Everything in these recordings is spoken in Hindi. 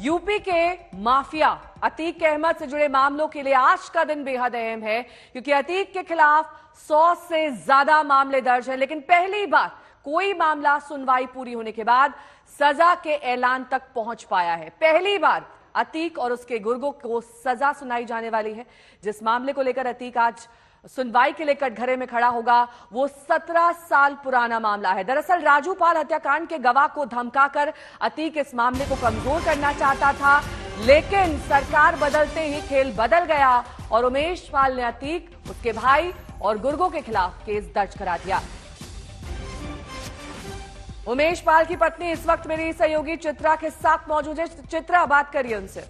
यूपी के माफिया अतीक अहमद से जुड़े मामलों के लिए आज का दिन बेहद अहम है, क्योंकि अतीक के खिलाफ 100 से ज्यादा मामले दर्ज हैं, लेकिन पहली बार कोई मामला सुनवाई पूरी होने के बाद सजा के ऐलान तक पहुंच पाया है। पहली बार अतीक और उसके गुर्गों को सजा सुनाई जाने वाली है। जिस मामले को लेकर अतीक आज सुनवाई के लिए कटघरे में खड़ा होगा, वो 17 साल पुराना मामला है। दरअसल राजू पाल हत्याकांड के गवाह को धमकाकर अतीक इस मामले को कमजोर करना चाहता था, लेकिन सरकार बदलते ही खेल बदल गया और उमेश पाल ने अतीक, उसके भाई और गुर्गों के खिलाफ केस दर्ज करा दिया। उमेश पाल की पत्नी इस वक्त मेरी सहयोगी चित्रा के साथ मौजूद है। चित्रा, बात करिए उनसे।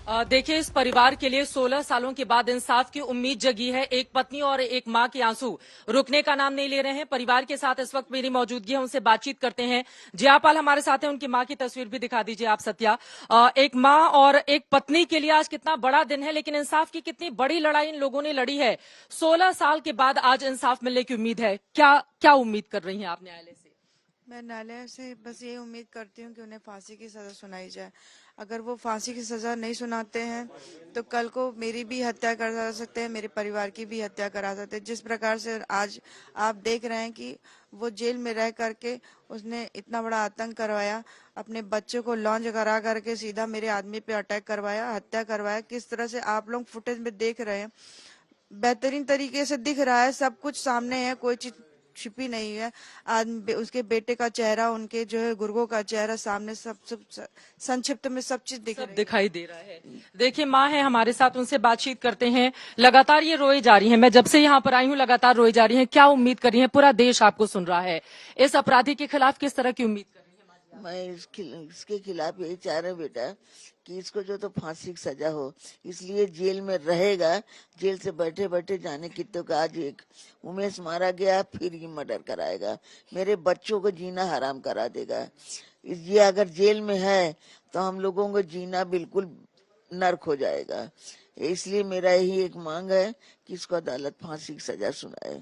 देखिए, इस परिवार के लिए 16 सालों के बाद इंसाफ की उम्मीद जगी है। एक पत्नी और एक मां के आंसू रुकने का नाम नहीं ले रहे हैं। परिवार के साथ इस वक्त मेरी मौजूदगी है, उनसे बातचीत करते हैं। जयापाल हमारे साथ हैं, उनकी मां की तस्वीर भी दिखा दीजिए आप सत्या। एक मां और एक पत्नी के लिए आज कितना बड़ा दिन है, लेकिन इंसाफ की कितनी बड़ी लड़ाई इन लोगों ने लड़ी है। 16 साल के बाद आज इंसाफ मिलने की उम्मीद है। क्या उम्मीद कर रही हैं आप न्यायालय से? मैं न्यायालय से बस ये उम्मीद करती हूँ कि उन्हें फांसी की सजा सुनाई जाए। अगर वो फांसी की सजा नहीं सुनाते हैं तो कल को मेरी भी हत्या करा सकते हैं, मेरे परिवार की भी हत्या करा सकते हैं। जिस प्रकार से आज आप देख रहे हैं कि वो जेल में रह करके उसने इतना बड़ा आतंक करवाया, अपने बच्चों को लॉन्च करा करके सीधा मेरे आदमी पे अटैक करवाया, हत्या करवाया। किस तरह से आप लोग फुटेज में देख रहे हैं, बेहतरीन तरीके से दिख रहा है, सब कुछ सामने है, कोई चीज छिपी नहीं है। आज उसके बेटे का चेहरा, उनके जो है गुर्गों का चेहरा सामने सब संक्षिप्त में सब चीज दिखाई दे रहा है। देखिए, माँ है हमारे साथ, उनसे बातचीत करते हैं। लगातार ये रोई जा रही हैं, मैं जब से यहाँ पर आई हूँ लगातार रोई जा रही हैं। क्या उम्मीद कर रही हैं? पूरा देश आपको सुन रहा है, इस अपराधी के खिलाफ किस तरह की उम्मीद कर रही है? मैं इसके खिलाफ यही चाह रहा हूँ बेटा कि इसको जो तो फांसी की सजा हो, इसलिए जेल में रहेगा। जेल से बैठे बैठे जाने कितनों का आज एक उमेश मारा गया, फिर ये मर्डर कराएगा, मेरे बच्चों को जीना हराम करा देगा। ये अगर जेल में है तो हम लोगों को जीना बिल्कुल नर्क हो जाएगा। इसलिए मेरा यही एक मांग है कि इसको अदालत फांसी की सजा सुनाए।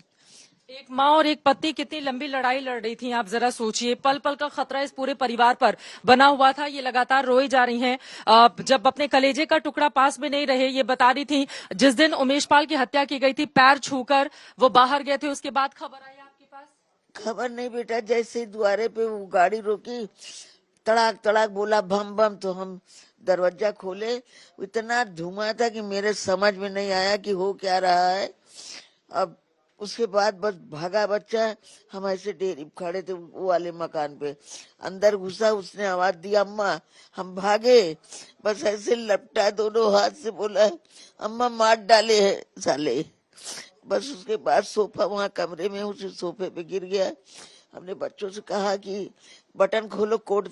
एक माँ और एक पति कितनी लंबी लड़ाई लड़ रही थी, आप जरा सोचिए। पल पल का खतरा इस पूरे परिवार पर बना हुआ था। ये लगातार रोई जा रही हैं। जब अपने कलेजे का टुकड़ा पास में नहीं रहे, ये बता रही थी जिस दिन उमेश पाल की हत्या की गई थी, पैर छूकर वो बाहर गए थे, उसके बाद खबर आई आपके पास? खबर नहीं बेटा, जैसे ही द्वारे पे वो गाड़ी रोकी, तड़ाक तड़ाक बोला बम बम, तो हम दरवाजा खोले, इतना धुआं था कि मेरे समझ में नहीं आया कि हो क्या रहा है। अब उसके बाद बस भागा बच्चा। हम ऐसे डेरी खड़े थे वो वाले मकान पे, अंदर घुसा, उसने आवाज दिया अम्मा, हम भागे, बस ऐसे लपटा दोनों हाथ से, बोला अम्मा मार डाले है साले। बस उसके बाद सोफा वहाँ कमरे में, उस सोफे पे गिर गया। हमने बच्चों से कहा कि बटन खोलो, कोट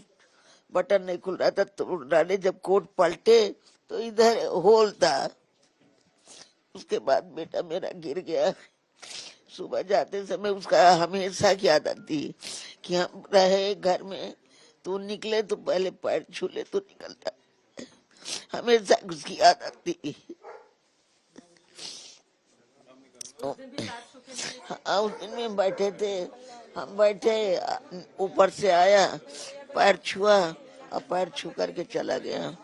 बटन नहीं खुल रहा था, तोड़ डाले। जब कोट पलटे तो इधर होल था। उसके बाद बेटा मेरा गिर गया। सुबह जाते समय उसका हमेशा की आदत थी कि हम रहे घर में, तो निकले तो पहले पैर छू ले तो निकलता, हमेशा उसकी आदत थी। हाँ, उस दिन में बैठे थे, हम बैठे, ऊपर से आया, पैर छुआ और पैर छू करके चला गया।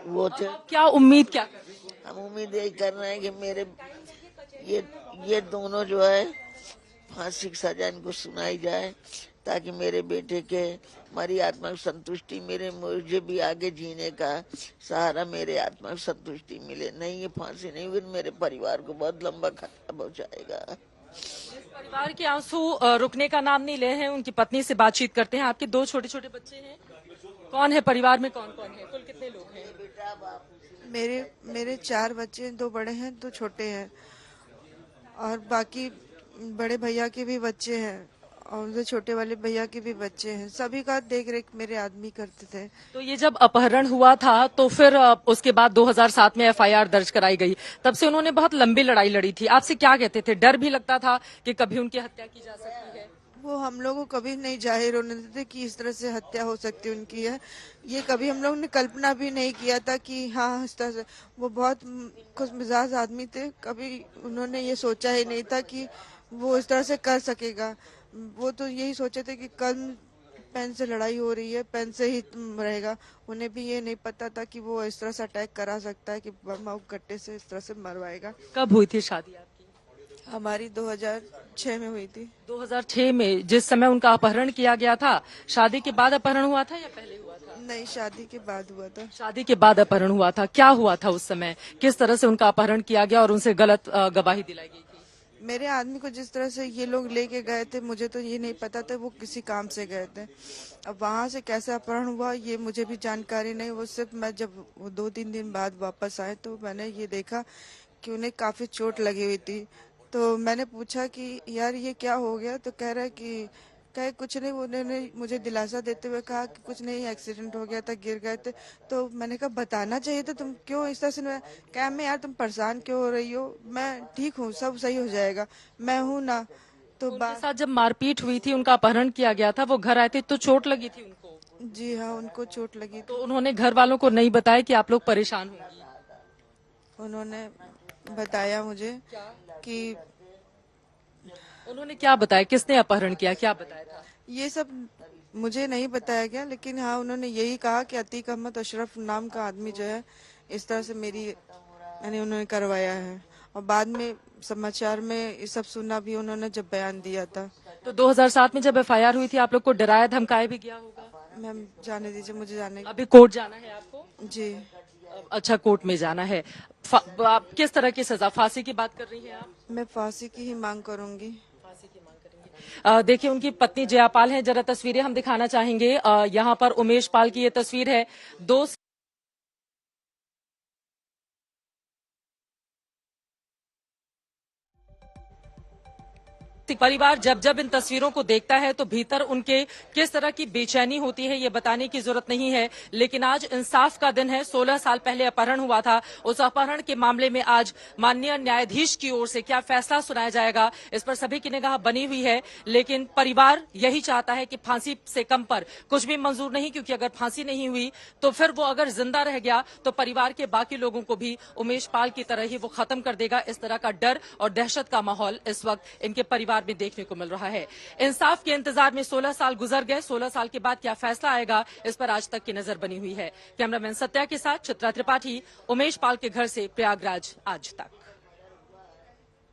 वो थे। क्या उम्मीद क्या कर रही हैं? हम उम्मीद यही कर रहे हैं कि मेरे ये दोनों जो है फांसी की सजा इनको सुनाई जाए, ताकि मेरे बेटे के हमारी आत्मा को संतुष्टि मिले, मुझे भी आगे जीने का सहारा, मेरे आत्मा को संतुष्टि मिले। नहीं, ये फांसी नहीं हुई, मेरे परिवार को बहुत लंबा खतरा पहुंचाएगा। परिवार के आंसू रुकने का नाम नहीं ले हैं। उनकी पत्नी से बातचीत करते हैं। आपके 2 छोटे छोटे बच्चे हैं, कौन है परिवार में, कौन कौन है, कुल कितने लोग हैं? मेरे 4 बच्चे हैं, 2 बड़े हैं, 2 छोटे हैं, और बाकी बड़े भैया के भी बच्चे हैं और उनसे छोटे वाले भैया के भी बच्चे हैं। सभी का देख रेख मेरे आदमी करते थे। तो ये जब अपहरण हुआ था तो फिर उसके बाद 2007 में एफआईआर दर्ज कराई गई, तब से उन्होंने बहुत लंबी लड़ाई लड़ी थी। आपसे क्या कहते थे? डर भी लगता था कि कभी उनकी हत्या की जा सकती है? वो हम लोगों को कभी नहीं जाहिर होने देते कि इस तरह से हत्या हो सकती उनकी है। ये कभी हम लोग ने कल्पना भी नहीं किया था कि हाँ इस तरह से। वो बहुत खुश मिजाज आदमी थे, कभी उन्होंने ये सोचा ही नहीं था कि वो इस तरह से कर सकेगा। वो तो यही सोचे थे कि कल पेन से लड़ाई हो रही है, पेन से ही रहेगा। उन्हें भी ये नहीं पता था कि वो इस तरह से अटैक करा सकता है, कि बम और कट्टे से इस तरह से मरवाएगा। कब हुई थी शादी आपकी? हमारी 2006 में हुई थी। 2006 में, जिस समय उनका अपहरण किया गया था, शादी के बाद अपहरण हुआ था या पहले हुआ था? नहीं, शादी के बाद हुआ था। शादी के बाद अपहरण हुआ था। क्या हुआ था उस समय? किस तरह से उनका अपहरण किया गया और उनसे गलत गवाही दिलाई गई थी? मेरे आदमी को जिस तरह से ये लोग लेके गए थे, मुझे तो ये नहीं पता था वो किसी काम से गए थे। अब वहां से कैसे अपहरण हुआ ये मुझे भी जानकारी नहीं। वो सिर्फ मैं जब वो 2-3 दिन बाद वापस आए तो मैंने ये देखा कि उन्हें काफी चोट लगी हुई थी। तो मैंने पूछा कि यार ये क्या हो गया, तो कह रहा है कि कहे कुछ नहीं। उन्होंने मुझे दिलासा देते हुए कहा कि कुछ नहीं, एक्सीडेंट हो गया था, गिर गए थे। तो मैंने कहा बताना चाहिए था, तुम क्यों इस तरह से क्या में यार तुम परेशान क्यों हो रही हो, मैं ठीक हूँ, सब सही हो जाएगा, मैं हूँ ना। तो उनके साथ जब मारपीट हुई थी, उनका अपहरण किया गया था, वो घर आए थे तो चोट लगी थी उनको? जी हाँ, उनको चोट लगी तो थी। उन्होंने घर वालों को नहीं बताया कि आप लोग परेशान होंगी? उन्होंने बताया मुझे कि उन्होंने क्या बताया? किसने अपहरण किया, क्या बताया था? ये सब मुझे नहीं बताया गया, लेकिन हाँ उन्होंने यही कहा कि अतीक अहमद अशरफ नाम का आदमी जो है इस तरह से मेरी यानी उन्होंने करवाया है। और बाद में समाचार में ये सब सुना भी उन्होंने जब बयान दिया था। तो 2007 में जब एफआईआर हुई थी, आप लोग को डराया धमकाया भी गया होगा? मैम जाने दीजिए, मुझे जाने। अभी कोर्ट जाना है आपको? जी अच्छा, कोर्ट में जाना है। आप किस तरह की सजा, फांसी की बात कर रही हैं आप? मैं फांसी की ही मांग करूंगी। फांसी की मांग करेंगे। देखिए, उनकी पत्नी जयापाल हैं, जरा तस्वीरें हम दिखाना चाहेंगे। यहाँ पर उमेश पाल की ये तस्वीर है। दो परिवार जब जब इन तस्वीरों को देखता है तो भीतर उनके किस तरह की बेचैनी होती है ये बताने की जरूरत नहीं है। लेकिन आज इंसाफ का दिन है। 16 साल पहले अपहरण हुआ था। उस अपहरण के मामले में आज माननीय न्यायाधीश की ओर से क्या फैसला सुनाया जाएगा, इस पर सभी की निगाह बनी हुई है। लेकिन परिवार यही चाहता है कि फांसी से कम पर कुछ भी मंजूर नहीं, क्योंकि अगर फांसी नहीं हुई तो फिर वो अगर जिंदा रह गया तो परिवार के बाकी लोगों को भी उमेश पाल की तरह ही वो खत्म कर देगा। इस तरह का डर और दहशत का माहौल इस वक्त इनके परिवार में देखने को मिल रहा है। इंसाफ के इंतजार में 16 साल गुजर गए। 16 साल के बाद क्या फैसला आएगा, इस पर आज तक की नजर बनी हुई है। कैमरामैन सत्या के साथ चित्रा त्रिपाठी, उमेश पाल के घर से प्रयागराज आज तक।